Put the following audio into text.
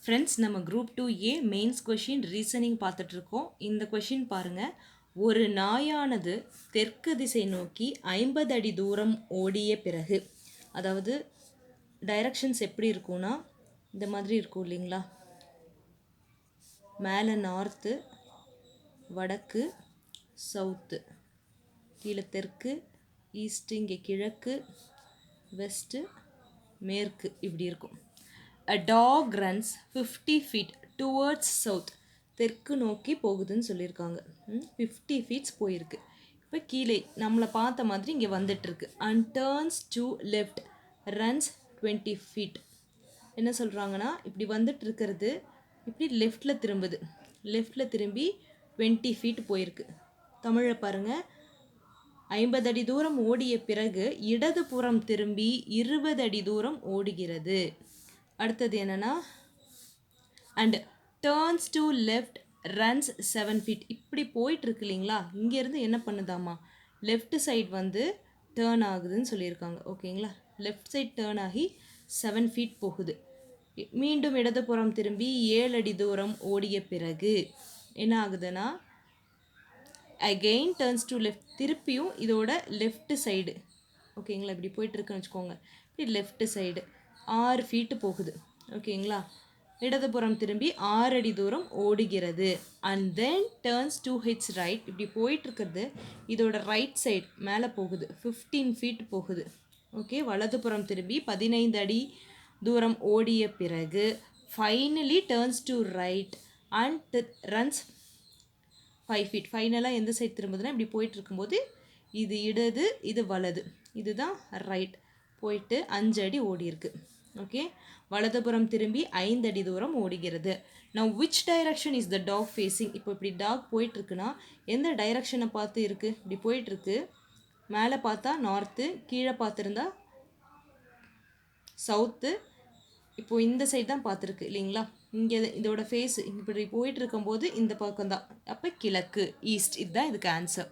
Friends, நம்ம group 2A mains question reasoning பார்த்துட்ருக்கோம். இந்த கொஷின் பாருங்கள். ஒரு நாயானது தெற்கு திசை நோக்கி 50 அடி தூரம் ஓடிய பிறகு, அதாவது டைரக்ஷன்ஸ் எப்படி இருக்கும்னா இந்த மாதிரி இருக்கும் இல்லைங்களா? மேலே நார்த்து, வடக்கு, சவுத்து, கீழே தெற்கு, ஈஸ்ட்டு, இங்கே கிழக்கு, வெஸ்ட்டு, மேற்கு, இப்படி இருக்கும். A dog runs 50 feet towards south. தெற்கு நோக்கி போகுதுன்னு சொல்லியிருக்காங்க. 50 feet போயிருக்கு. இப்போ கீழே நம்மளை பார்த்த மாதிரி இங்கே வந்துட்டுருக்கு. And turns to left, runs 20 feet. என்ன சொல்கிறாங்கன்னா, இப்படி வந்துட்டு இருக்கிறது இப்படி லெஃப்டில் திரும்புது. லெஃப்டில் திரும்பி 20 feet போயிருக்கு. தமிழை பாருங்கள். 50 அடி தூரம் ஓடிய பிறகு இடதுபுறம் திரும்பி 20 அடி தூரம் ஓடுகிறது. அடுத்தது என்னென்னா, and turns to left runs 7 feet. இப்படி போயிட்டுருக்கு இல்லைங்களா? இங்கேருந்து என்ன பண்ணுதாமா, லெஃப்ட் சைட் வந்து டேர்ன் ஆகுதுன்னு சொல்லியிருக்காங்க. ஓகேங்களா? லெஃப்ட் சைட் டேர்ன் ஆகி 7 feet போகுது. மீண்டும் இடதுபுறம் திரும்பி 7 அடி தூரம் ஓடிய பிறகு என்ன ஆகுதுன்னா, அகெயின் டேர்ன்ஸ் டு லெஃப்ட், திருப்பியும் இதோட லெஃப்ட் சைடு, ஓகேங்களா? இப்படி போயிட்டுருக்குன்னு வச்சுக்கோங்க. இப்படி லெஃப்ட் சைடு 6 feet போகுது. ஓகேங்களா? இடதுபுறம் திரும்பி 6 அடி தூரம் ஓடுகிறது. And then turns to hits right. இப்படி போயிட்டுருக்கிறது இதோட ரைட் சைடு மேலே போகுது. 15 feet போகுது. ஓகே, வலதுபுறம் திரும்பி 15 அடி தூரம் ஓடிய பிறகு finally turns to right and runs 5 feet. ஃபைனலாக எந்த சைடு திரும்புதுன்னா, இப்படி போயிட்டு இருக்கும்போது இது இடது, இது வலது, இதுதான் ரைட், போயிட்டு 5 அடி ஓடி இருக்கு. ஓகே, வலதுபுறம் திரும்பி 5 அடி தூரம் ஓடுகிறது. Now which direction is the dog facing? இப்போ இப்படி டாக் போயிட்டுருக்குன்னா எந்த டைரக்ஷனை பார்த்து இருக்குது? இப்படி போயிட்டுருக்கு. மேலே பார்த்தா நார்த்து, கீழே பார்த்துருந்தா சவுத்து. இப்போது இந்த சைடு தான் பார்த்துருக்கு இல்லைங்களா? இங்கே இதோட ஃபேஸு இப்படி போயிட்டு இருக்கும்போது இந்த பக்கம் தான், அப்போ கிழக்கு, ஈஸ்ட். இதுதான் இதுக்கு ஆன்சர்.